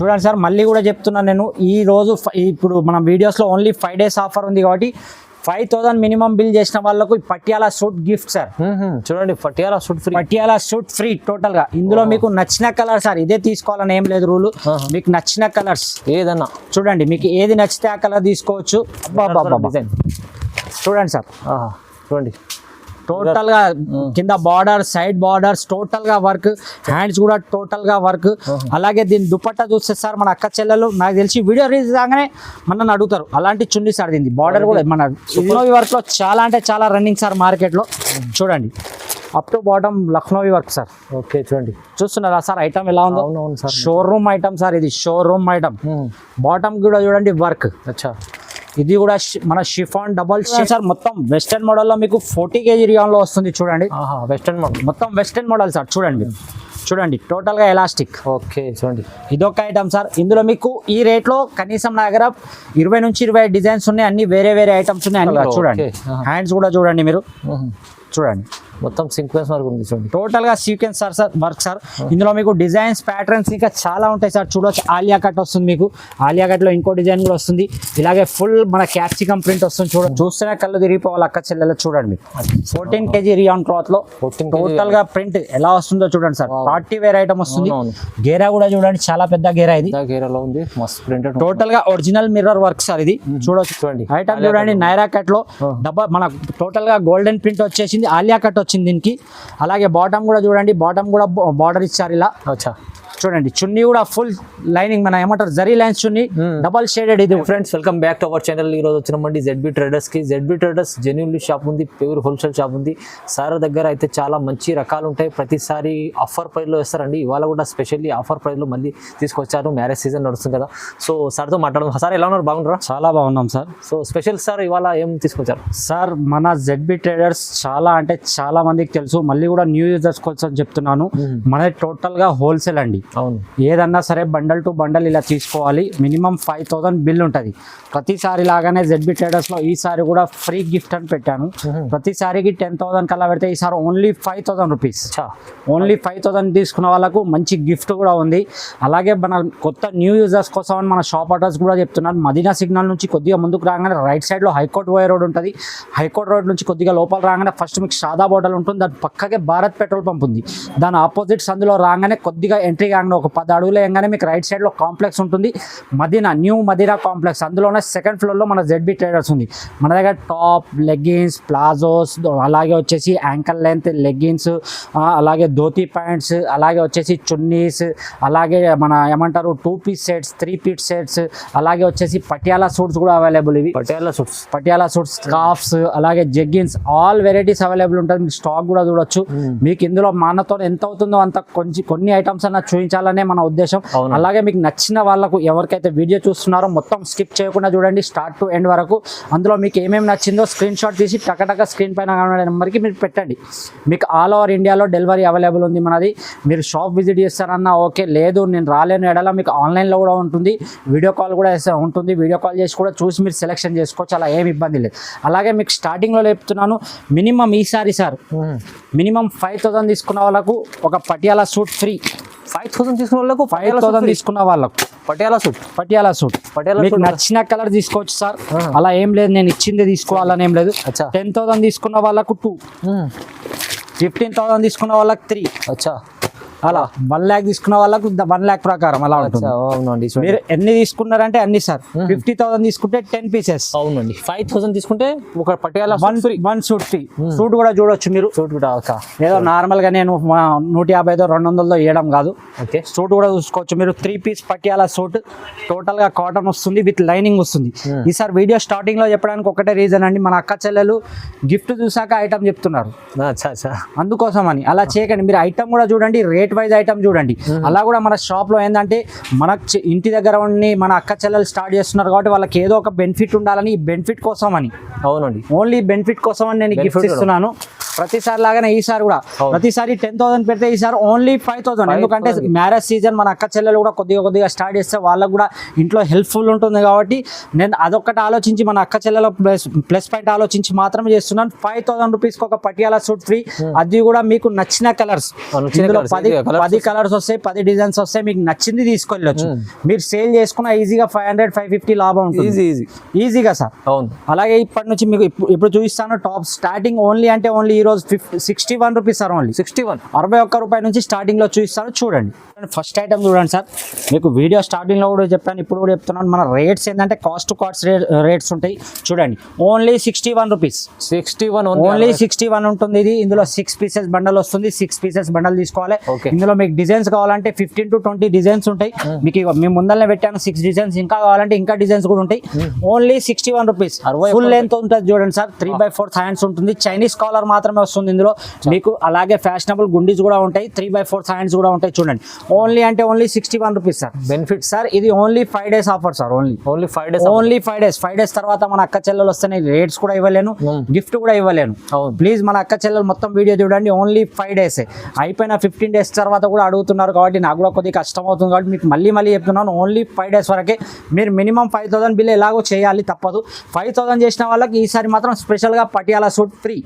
చూడండి సార్, మళ్ళీ కూడా చెప్తున్నాను నేను, ఈ రోజు ఇప్పుడు మన వీడియోస్లో ఓన్లీ 5 days ఆఫర్ ఉంది కాబట్టి 5,000 మినిమం బిల్ చేసిన వాళ్ళకు పటియాలా సూట్ గిఫ్ట్ సార్. చూడండి, Patiala suit free. Patiala suit free total గా. ఇందులో మీకు నచ్చిన కలర్ సార్, ఇదే తీసుకోవాలని ఏం లేదు రూల్. మీకు నచ్చిన కలర్స్ ఏదన్నా చూడండి, మీకు ఏది నచ్చితే ఆ కలర్ తీసుకోవచ్చు. చూడండి సార్, చూడండి టోటల్ గా కింద బార్డర్, సైడ్ బార్డర్స్, టోటల్ గా వర్క్, హ్యాండ్స్ కూడా టోటల్ గా వర్క్. అలాగే దీని దుపట్టా చూస్తే సార్, మన అక్క చెల్లెలు నాకు తెలిసి వీడియో రిలీజ్ కాగానే మనల్ని అడుగుతారు అలాంటి చున్నీ సార్. దీన్ని బార్డర్ కూడా మన లక్నోవి వర్క్ లో చాలా అంటే చాలా రన్నింగ్ సార్ మార్కెట్ లో. చూడండి, అప్ టు బాటమ్ లక్నోవి వర్క్ సార్. ఓకే, చూడండి, చూస్తున్నారా సార్ ఐటమ్ ఎలా ఉందో? అవునవును సార్, షోరూమ్ ఐటమ్ సార్, ఇది షోరూమ్ ఐటమ్. బాటమ్ కూడా చూడండి వర్క్. అచ్చా, ఇది కూడా మన షిఫాన్ డబల్ సార్. మొత్తం వెస్టర్న్ మోడల్లో మీకు 40 kg రియాన్లో వస్తుంది. చూడండి, వెస్టర్న్ మోడల్, మొత్తం వెస్టర్న్ మోడల్ సార్. చూడండి మీరు, చూడండి టోటల్ గా ఎలాస్టిక్. ఓకే, చూడండి, ఇదొక ఐటమ్ సార్. ఇందులో మీకు ఈ రేట్ లో కనీసం నా దగ్గర 20 నుంచి 25 డిజైన్స్ ఉన్నాయి. అన్ని వేరే వేరే ఐటమ్స్ ఉన్నాయి అన్ని. చూడండి, హ్యాండ్స్ కూడా చూడండి మీరు, చూడండి మొత్తం సీక్వెన్స్ వర్క్ ఉంది. చూడండి, టోటల్ గా సీక్వెన్స్ సార్ వర్క్ సార్. ఇందులో మీకు డిజైన్స్, ప్యాటర్న్స్ ఇంకా చాలా ఉంటాయి సార్. చూడొచ్చు, ఆలియా కట్ వస్తుంది మీకు. ఆలియా కట్ లో ఇంకో డిజైన్ కూడా వస్తుంది. ఇలాగే ఫుల్ మన క్యాప్సికమ్ ప్రింట్ వస్తుంది. చూడండి, చూస్తేనే కళ్ళు తిరిగిపోవాలి అక్క చెల్లెలు. చూడండి మీకు 14 kg రియాన్ క్లాత్ లో టోటల్ గా ప్రింట్ ఎలా వస్తుందో చూడండి సార్. పార్టీ వేర్ ఐటమ్ వస్తుంది. గేరా కూడా చూడండి, చాలా పెద్ద గేరా. ఇది గేరాలో ఉంది, మస్తు ప్రింట్. టోటల్ గా ఒరిజినల్ మిర్రర్ వర్క్ సార్. ఇది చూడొచ్చు, చూడండి ఐటమ్ చూడండి. నైరా కట్ లో మన టోటల్ గా గోల్డెన్ ప్రింట్ వచ్చేసింది. ఆలియా కట్ వచ్చింది దీనికి. అలాగే బాటమ్ కూడా చూడండి, బాటమ్ కూడా బార్డర్ ఇచ్చారు ఇలా. అచ్చా, చూడండి చున్నీ కూడా ఫుల్ లైనింగ్, మన ఏమంటారు జరీ లైన్స్ చున్నీ, డబల్ షేడెడ్. ఇది friends, welcome back to our channel. ఈ రోజు వచ్చినామండి ZB ట్రేడర్స్ కి. ZB ట్రేడర్స్ జెన్యూన్లీ షాప్ ఉంది, ప్యూర్ హోల్సేల్ షాప్ ఉంది. సార్ దగ్గర అయితే చాలా మంచి రకాలు ఉంటాయి. ప్రతిసారి ఆఫర్ ప్రైస్ లో ఇస్తారండి. ఇవాళ కూడా స్పెషల్లీ ఆఫర్ ప్రైస్ లో మళ్ళీ తీసుకొచ్చారు. మ్యారేజ్ సీజన్ నడుస్తుంది కదా, సో సార్తో మాట్లాడదాం. సార్ ఎలా ఉన్నారు? బాగున్నారా? చాలా బాగున్నాం సార్. సో స్పెషల్ సార్ ఇవాళ ఏం తీసుకొచ్చారు సార్? మన ZB ట్రేడర్స్ చాలా అంటే చాలా మందికి తెలుసు, మళ్ళీ కూడా న్యూ యూజర్స్ కోసం చెప్తున్నాను. మనది టోటల్ గా హోల్సేల్ అండి. అవును, ఏదన్నా సరే బండల్ టు బండల్ ఇలా తీసుకోవాలి. మినిమం 5,000 బిల్ ఉంటుంది. ప్రతిసారి లాగానే ZB ట్రేడర్స్ లో ఈసారి కూడా ఫ్రీ గిఫ్ట్ అని పెట్టాను. ప్రతిసారికి 10,000 కల్లా పెడితే ఈసారి ఓన్లీ 5,000 రూపీస్. ఓన్లీ 5,000 తీసుకున్న వాళ్ళకు మంచి గిఫ్ట్ కూడా ఉంది. అలాగే మన కొత్త న్యూ యూజర్స్ కోసం అని మన షాప్ అడ్రస్ కూడా చెప్తున్నాను. మదీనా సిగ్నల్ నుంచి కొద్దిగా ముందుకు రాగానే రైట్ సైడ్ లో హైకోర్ట్ పోయే రోడ్ ఉంటుంది. హైకోర్ట్ రోడ్ నుంచి కొద్దిగా లోపల రాగానే ఫస్ట్ మీకు షాదా హోటల్ ఉంటుంది. దాని పక్కకే భారత్ పెట్రోల్ పంప్ ఉంది. దాని ఆపోజిట్ సందులో రాగానే కొద్దిగా ఎంట్రీ కాగానే ఒక 10 అడుగులు వేయగానే మీకు రైట్ సైడ్ లో కాంప్లెక్స్ ఉంటుంది. Madina, new Madina complex. అందులోనే సెకండ్ ఫ్లోర్ లో మన ZB ట్రేడర్స్ ఉంది. మన దగ్గర టాప్, లెగ్గిన్స్, ప్లాజోస్, అలాగే వచ్చేసి యాంకల్ లెంత్ లెగ్గిన్స్, అలాగే ధోతీ ప్యాంట్స్, అలాగే వచ్చేసి చున్నీస్, అలాగే మన ఏమంటారు 2 piece సెట్స్, 3 piece సెట్స్, అలాగే వచ్చేసి పటియాలా సూట్స్ కూడా అవైలబుల్. ఇవి పటియాలా సూట్స్, స్కార్ఫ్స్, అలాగే జెగ్గిన్స్, ఆల్ వెరైటీస్ అవైలబుల్ ఉంటుంది. మీకు స్టాక్ కూడా చూడొచ్చు. మీకు ఇందులో మనతో ఎంత అవుతుందో అంత కొన్ని ఐటమ్స్ అన్న చూపించాలనే మన ఉద్దేశం. అలాగే మీకు నచ్చిన వాళ్ళకు ఎవరికైతే వీడియో చూస్తున్నారో మొత్తం స్కిప్ చేయకుండా చూడండి స్టార్ట్ టు ఎండ్ వరకు. అందులో మీకు ఏమేమి నచ్చిందో స్క్రీన్ షాట్ తీసి టకటక స్క్రీన్ పైన నెంబర్కి మీరు పెట్టండి. మీకు ఆల్ ఓవర్ ఇండియాలో డెలివరీ అవైలబుల్ ఉంది మనది. మీరు షాప్ విజిట్ చేస్తారన్నా ఓకే, లేదు నేను రాలేను ఎడలా మీకు ఆన్లైన్లో కూడా ఉంటుంది. వీడియో కాల్ కూడా ఉంటుంది. వీడియో కాల్ చేసి కూడా చూసి మీరు సెలెక్షన్ చేసుకోవచ్చు. అలా ఏమి ఇబ్బంది లేదు. అలాగే మీకు స్టార్టింగ్లో చెప్తున్నాను, మినిమం ఈసారి సార్ మినిమం 5,000 తీసుకున్న వాళ్ళకు ఒక పటియాలా సూట్ ఫ్రీ. 5,000 తీసుకున్న వాళ్ళకు 5,000 తీసుకున్న వాళ్ళకు పటియాలా సూట్ మీకు నచ్చిన కలర్ తీసుకోవచ్చు సార్. అలా ఏం లేదు, నేను ఇచ్చింది తీసుకోవాలని ఏం లేదు. 10,000 తీసుకున్న వాళ్ళకు 2, 15,000 తీసుకున్న వాళ్ళకి 3. అచ్చా, అలా 1 lakh తీసుకున్న వాళ్ళకు 1 lakh ప్రకారం అలా ఉంటుంది. అవునండి, మీరు ఎన్ని తీసుకున్నారంటే అన్ని సార్. 50,000 తీసుకుంటే 10 pieces. అవునండి, 5,000 తీసుకుంటే ఒక పటియాలా 1 సూట్ ఫ్రీ. సూట్ కూడా చూడొచ్చు మీరు. సూట్ కూడా ఏదో నార్మల్ గా నేను 150 200 ఇవ్వడం కాదు. సూట్ కూడా చూసుకోవచ్చు మీరు. 3 piece పటియాలా సూట్, టోటల్ గా కాటన్ వస్తుంది, విత్ లైనింగ్ వస్తుంది. ఈసారి వీడియో స్టార్టింగ్ లో చెప్పడానికి ఒకటే రీజన్ అండి, మన అక్క చెల్లెలు గిఫ్ట్ చూసాక ఐటమ్ చెప్తున్నారు, అందుకోసం అని. అలా చేయకండి. మీరు ఐటమ్ కూడా చూడండి, రేట్ వైజ్ ఐటమ్ చూడండి. అలా కూడా మన షాప్ లో ఏంటంటే మన ఇంటి దగ్గర ఉండి మన అక్క చెల్లెలు స్టార్ట్ చేస్తున్నారు కాబట్టి వాళ్ళకి ఏదో ఒక బెనిఫిట్ ఉండాలని, ఈ బెనిఫిట్ కోసం అని. అవునండి, ఓన్లీ బెనిఫిట్ కోసం అని నేను గిఫ్ట్ ఇస్తున్నాను. ప్రతిసారి లాగానే ఈసారి కూడా ప్రతిసారి 10,000 పెడితే ఈసారి ఓన్లీ 5,000. ఎందుకంటే మ్యారేజ్ సీజన్ మన అక్క చెల్లెలు కూడా కొద్దిగా స్టార్ట్ చేస్తే వాళ్ళకు కూడా ఇంట్లో హెల్ప్ఫుల్ ఉంటుంది కాబట్టి నేను అదొక్కటి ఆలోచించి మన అక్క చెల్లెల ప్లస్ పాయింట్ ఆలోచించి మాత్రమే చేస్తున్నాను. 5,000 రూపీస్కి ఒక పటియాలా సూట్ ఫ్రీ, అది కూడా మీకు నచ్చిన కలర్స్. ఇందులో 10 కలర్స్ వస్తాయి, 10 డిజైన్స్ వస్తాయి, మీకు నచ్చింది తీసుకెళ్ళొచ్చు. మీరు సేల్ చేసుకున్న ఈజీగా 500-550 లాభం ఉంటుంది ఈజీగా సార్. అలాగే ఇప్పటి నుంచి మీకు ఇప్పుడు చూపిస్తాను టాప్ స్టార్టింగ్ ఓన్లీ అంటే ఓన్లీ ఈ రోజు 61 రూపీస్ సార్. ఓన్లీ 61 రూపాయల నుంచి స్టార్టింగ్ లో చూపిస్తాను. చూడండి ఫస్ట్ ఐటమ్ చూడండి సార్. మీకు వీడియో స్టార్టింగ్ లో కూడా చెప్పాను, ఇప్పుడు కూడా చెప్తున్నాను. మన రేట్స్ ఏంటంటే కాస్ట్ టు కాస్ట్ రేట్స్ ఉంటాయి. చూడండి ఓన్లీ 61 రూపీస్, 61 ఓన్లీ 61 ఉంటుంది. ఇది ఇందులో 6 పీసెస్ బండల్ వస్తుంది. 6 పీసెస్ బండల్ తీసుకోవాలి. ఇందులో మీకు డిజైన్స్ కావాలంటే 15 to 20 డిజైన్స్ ఉంటాయి. మీకు మేము ముందరనే పెట్టాను 6 డిజైన్స్, ఇంకా కావాలంటే ఇంకా డిజైన్స్ కూడా ఉంటాయి. Only 61 rupees. ఫుల్ లెంత్ ఉంటుంది చూడండి సార్. 3/4 హ్యాండ్స్ ఉంటుంది. చైనీస్ కాలర్ మాత్రమే వస్తుంది ఇందులో మీకు. అలాగే ఫ్యాషనబుల్ గుండీస్ కూడా ఉంటాయి. 3/4 హ్యాండ్స్ కూడా ఉంటాయి. చూడండి ఓన్లీ అంటే only 61 rupees sir. Benefit sir ఇది only 5 days offer sir. Only 5 days తర్వాత మన అక్క చెల్లెలు వస్తేనే రేట్స్ కూడా ఇవ్వలేను, గిఫ్ట్ కూడా ఇవ్వలేను. ప్లీజ్ మన అక్క చెల్లెలు మొత్తం వీడియో చూడండి. ఓన్లీ 5 days అయిపోయిన 15 days తర్వాత కూడా అడుగుతున్నారు కాబట్టి నాకు కూడా కొద్దిగా కష్టం అవుతుంది కాబట్టి మీకు మళ్ళీ చెప్తున్నాను. ఓన్లీ 5 days వరకే. మీరు మినిమం 5,000 బిల్ ఎలాగో చేయాలి, తప్పదు. 5,000 చేసిన వాళ్ళకి ఈసారి మాత్రం స్పెషల్ గా Patiala suit free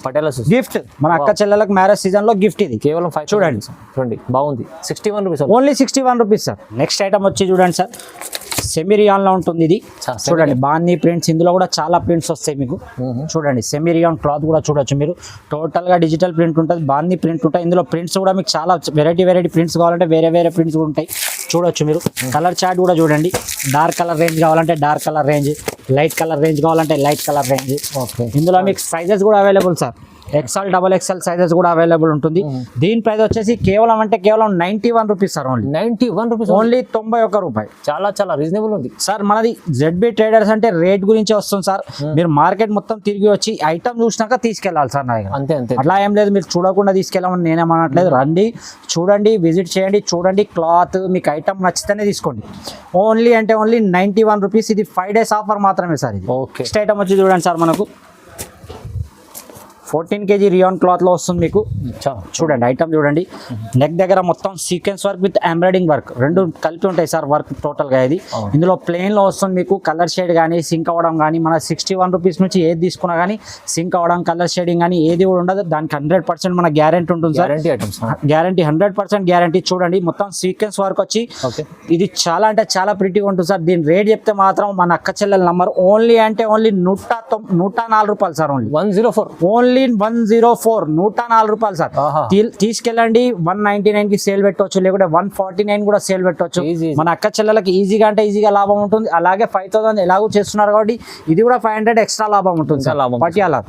Patiala suit gift. మన అక్క చెల్లెలకు మ్యారేజ్ సీజన్ లో గిఫ్ట్ ఇది కేవలం 5 చూడండి బాగుంది. 61 rupees only 61 rupees sir. Next item వచ్చి చూడండి సార్, సెమిరియాన్ లో ఉంటుంది ఇది. చూడండి బాందీ ప్రింట్స్, ఇందులో కూడా చాలా ప్రింట్స్ వస్తాయి మీకు. చూడండి సెమిరియాన్ క్లాత్ కూడా చూడొచ్చు మీరు. టోటల్ గా డిజిటల్ ప్రింట్ ఉంటుంది, బాందీ ప్రింట్ ఉంటాయి. ఇందులో ప్రింట్స్ కూడా మీకు చాలా వెరైటీ ప్రింట్స్ కావాలంటే వేరే ప్రింట్స్ కూడా ఉంటాయి. చూడొచ్చు మీరు. కలర్ చార్ట్ కూడా చూడండి. డార్క్ కలర్ రేంజ్ కావాలంటే dark colour range, light colour range కావాలంటే లైట్ కలర్ రేంజ్. ఇందులో మీకు సైజెస్ కూడా available sir. XL, XXL sizes కూడా అవైలబుల్ ఉంటుంది. దీని ప్రైస్ వచ్చేసి కేవలం 91 rupees sir. Only 91 rupees, only 91 రూపాయి. చాలా రీజనబుల్ ఉంది సార్. మనది ZB ట్రేడర్స్ అంటే రేట్ గురించి వస్తుంది సార్. మీరు మార్కెట్ మొత్తం తిరిగి వచ్చి ఐటమ్ చూసినాక తీసుకెళ్ళాలి సార్ నా దగ్గర. అంతే అట్లా ఏం లేదు, మీరు చూడకుండా తీసుకెళ్ళమని నేనేమనట్లేదు. రండి, చూడండి, విజిట్ చేయండి, చూడండి క్లాత్ మీకు ఐటమ్ నచ్చితేనే తీసుకోండి. ఓన్లీ అంటే ఓన్లీ 91 రూపీస్. ఇది 5 days ఆఫర్ మాత్రమే సార్. ఇది నెక్స్ట్ ఐటమ్ వచ్చి చూడండి సార్, మనకు 14 kg రియాన్ క్లాత్ లో వస్తుంది మీకు. చూడండి ఐటమ్ చూడండి. నెక్ దగ్గర మొత్తం sequence work with embroidering work రెండు కలిపి ఉంటాయి సార్ వర్క్ టోటల్ గా. ఇది ఇందులో ప్లెయిన్ లో వస్తుంది మీకు. కలర్ షేడ్ కానీ సింక్ అవ్వడం కానీ మన 61 రూపీస్ నుంచి ఏది తీసుకున్నా కానీ సింక్ అవ్వడం, కలర్ షేడింగ్ కానీ ఏది కూడా ఉండదు. దానికి 100% మన గ్యారంటీ ఉంటుంది సార్. Guarantee 100% guarantee. చూడండి మొత్తం సీక్వెన్స్ వర్క్ వచ్చి ఇది చాలా అంటే చాలా ప్రిటీగా ఉంటుంది సార్. దీని రేట్ చెప్తే మాత్రం మన అక్క చెల్లెల నంబర్ ఓన్లీ అంటే ఓన్లీ 104 రూపాయలు సార్. ఓన్లీ 104 ఓన్లీ 104 104 రూపాయలు సార్. తీసుకెళ్ళండి. 199 కి సేల్ పెట్టవచ్చు, లేకుంటే 149 కూడా సేల్ పెట్టవచ్చు. మన అక్క చెల్లెలకి ఈజీగా అంటే ఈజీగా లాభం ఉంటుంది. అలాగే 5,000 ఎలాగో చేస్తున్నారు కాబట్టి ఇది కూడా 500 ఎక్స్ట్రా లాభం ఉంటుంది సార్. పటియాలా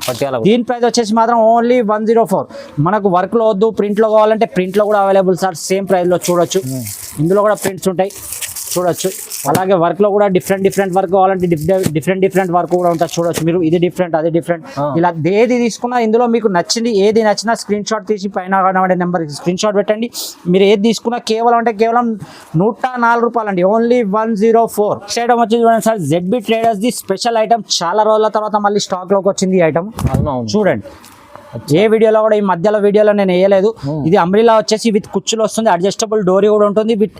దీని ప్రైస్ వచ్చేసి మాత్రం ఓన్లీ 104. మనకు వర్క్ లో వద్దు, ప్రింట్ లో కావాలంటే ప్రింట్ లో కూడా అవైలబుల్ సార్. సేమ్ ప్రైస్ లో చూడొచ్చు. ఇందులో కూడా ప్రింట్స్ ఉంటాయి చూడొచ్చు. అలాగే వర్క్ లో కూడా డిఫరెంట్ వర్క్ కావాలంటే డిఫరెంట్ వర్క్ కూడా ఉంటుంది చూడొచ్చు మీరు. ఇది డిఫరెంట్, అది డిఫరెంట్. ఇలా ఏది తీసుకున్నా ఇందులో మీకు నచ్చింది ఏది నచ్చినా స్క్రీన్ షాట్ తీసి పైన నెంబర్ స్క్రీన్ షాట్ పెట్టండి. మీరు ఏది తీసుకున్నా కేవలం 104 రూపాయలు అండి. ఓన్లీ 104. ఐటమ్ వచ్చి చూడండి sir, ZB traders the special item. చాలా రోజుల తర్వాత మళ్ళీ స్టాక్ లోకి వచ్చింది ఈ ఐటమ్. చూడండి ఏ వీడియోలో కూడా, ఈ మధ్యలో వీడియోలో నేను వేయలేదు. ఇది అంబ్రిలా వచ్చేసి విత్ కుచ్చులు వస్తుంది, అడ్జస్టబుల్ డోరీ కూడా ఉంటుంది, విత్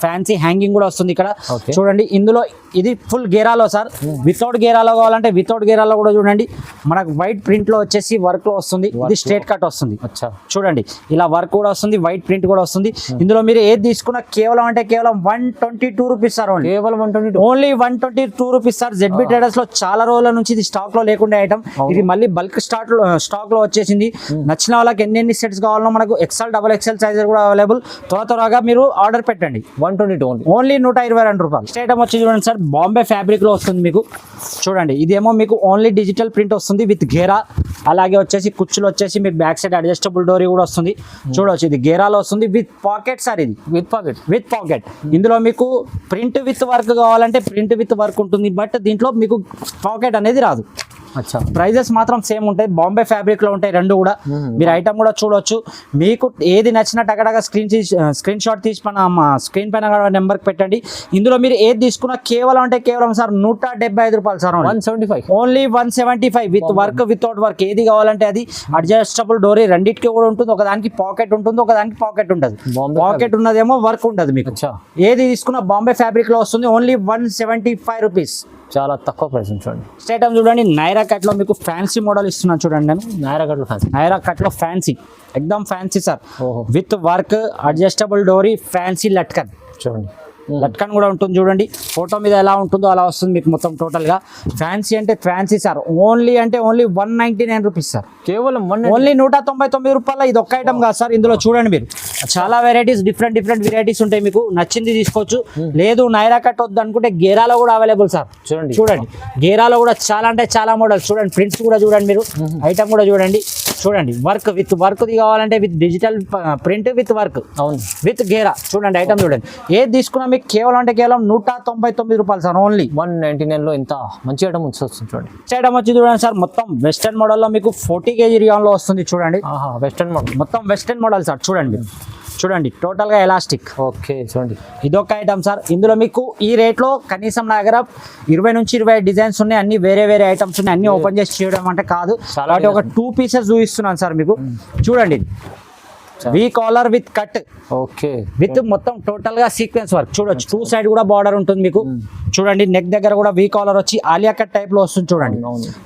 ఫ్యాన్సీ హ్యాంగింగ్ కూడా వస్తుంది ఇక్కడ. చూడండి ఇందులో ఇది ఫుల్ గేరాలో సార్. వితౌట్ గేరాలో కావాలంటే వితౌట్ గేరాలో కూడా చూడండి. మనకు వైట్ ప్రింట్ లో వచ్చేసి వర్క్ లో వస్తుంది. ఇది స్ట్రేట్ కట్ వస్తుంది. చూడండి ఇలా వర్క్ కూడా వస్తుంది, వైట్ ప్రింట్ కూడా వస్తుంది. ఇందులో మీరు ఏది తీసుకున్నా కేవలం 122 rupees sir. Only 122 rupees sir. ZB traders లో చాలా రోజుల నుంచి ఇది స్టాక్ లో లేకుండా ఐటమ్. ఇది మళ్ళీ బల్క్ స్టాక్ లో వచ్చేసింది. నచ్చిన వాళ్ళకి ఎన్ని సెట్స్ కావాలో మనకు XL, XXL సైజ్ కూడా అవైలబుల్. త్వరగా మీరు ఆర్డర్ పెట్టండి. 122 ఓన్లీ 122 రూపాయలు. ఐటమ్ వచ్చి చూడండి సార్, బాంబే ఫ్యాబ్రిక్ లో వస్తుంది మీకు. చూడండి ఇదేమో మీకు ఓన్లీ డిజిటల్ ప్రింట్ వస్తుంది విత్ గేరా. అలాగే వచ్చేసి కుచ్చులు వచ్చేసి మీకు బ్యాక్ సైడ్ అడ్జస్టబుల్ డోరీ కూడా వస్తుంది. చూడవచ్చు ఇది గేరాలో వస్తుంది విత్ పాకెట్ సార్. ఇది విత్ పాకెట్. ఇందులో మీకు ప్రింట్ విత్ వర్క్ కావాలంటే ప్రింట్ విత్ వర్క్ ఉంటుంది, బట్ దీంట్లో మీకు పాకెట్ అనేది రాదు. అచ్చా ప్రైజెస్ మాత్రం సేమ్ ఉంటాయి, బాంబే ఫ్యాబ్రిక్ లో ఉంటాయి రెండు కూడా. మీరు ఐటమ్ కూడా చూడొచ్చు, మీకు ఏది నచ్చినా టగటగా స్క్రీన్ షాట్ తీసి మన స్క్రీన్ పైన నెంబర్ పెట్టండి. ఇందులో మీరు ఏది తీసుకున్నా కేవలం అంటే కేవలం సార్ 175 రూపాయలు sir, 175 only 175 with work without work. ఏది కావాలంటే అది అడ్జస్టబుల్ డోరీ, రెండింటికి కూడా ఉంటుంది. ఒకదానికి పాకెట్ ఉంటుంది, ఒకదానికి పాకెట్ ఉంటుంది. పాకెట్ ఉన్నదేమో వర్క్ ఉండదు మీకు. ఏది తీసుకున్నా బాంబే ఫ్యాబ్రిక్ లో వస్తుంది, ఓన్లీ 175 రూపీస్. చాలా తక్కువ ప్రైస్ చూడండి. నెక్స్ట్ ఐటమ్ చూడండి, నైరా కట్ లో మీకు ఫ్యాన్సీ మోడల్ ఇస్తున్నాను చూడండి. నేను నైరా కట్ లో ఫ్యాన్సీ, ఎక్దమ్ fancy sir, with work, adjustable డోరీ, ఫ్యాన్సీ లట్కన్ చూడండి. లట్కన్ కూడా ఉంటుంది చూడండి, ఫోటో మీద ఎలా ఉంటుందో అలా వస్తుంది మీకు మొత్తం టోటల్ గా. ఫ్యాన్సీ అంటే ఫ్యాన్సీ సార్, ఓన్లీ అంటే ఓన్లీ 199 రూపీస్ సార్, కేవలం ఓన్లీ 199 రూపాయల. ఇది ఒక్క ఐటమ్ కాదు సార్, ఇందులో చూడండి మీరు చాలా వెరైటీస్, డిఫరెంట్ వెరైటీస్ ఉంటాయి. మీకు నచ్చింది తీసుకోవచ్చు. లేదు నైరా కట్ వద్దు అనుకుంటే గేరాలో కూడా అవైలబుల్ సార్. చూడండి గేరాలో కూడా చాలా అంటే చాలా మోడల్స్ చూడండి. ప్రింట్స్ కూడా చూడండి మీరు, ఐటమ్ కూడా చూడండి. వర్క్ విత్ వర్క్ కావాలంటే with digital print with work, అవును, విత్ గేరా. చూడండి ఐటమ్ చూడండి, ఏది తీసుకున్నా మీకు కేవలం అంటే కేవలం 199 రూపాయలు సార్, ఓన్లీ 199 లో ఇంత మంచి ఐటమ్ వస్తుంది చూడండి. ఐటమ్ వచ్చి చూడండి సార్, మొత్తం వెస్టర్న్ మోడల్ లో మీకు 40 kg రియాన్ లో వస్తుంది చూడండి. వెస్టర్న్ మోడల్, మొత్తం వెస్టర్న్ మోడల్ సార్. చూడండి చూడండి టోటల్ గా ఎలాస్టిక్. ఓకే చూడండి, ఇదొక ఐటమ్ సార్. ఇందులో మీకు ఈ రేట్ లో కనీసం నా దగ్గర 20 నుంచి 25 డిజైన్స్ ఉన్నాయి, అన్ని వేరే ఐటమ్స్ ఉన్నాయి. అన్ని ఓపెన్ చేసి చేయడం అంటే కాదు, అలాంటి ఒక 2 పీసెస్ చూపిస్తున్నాను సార్ మీకు. చూడండి V collar with cut, okay, with మొత్తం టోటల్ గా సీక్వెన్స్ వర్క్ చూడొచ్చు. 2 సైడ్ కూడా బార్డర్ ఉంటుంది మీకు. చూడండి నెక్ దగ్గర కూడా వి కాలర్ వచ్చి ఆలియా కట్ టైప్ లో వస్తుంది చూడండి.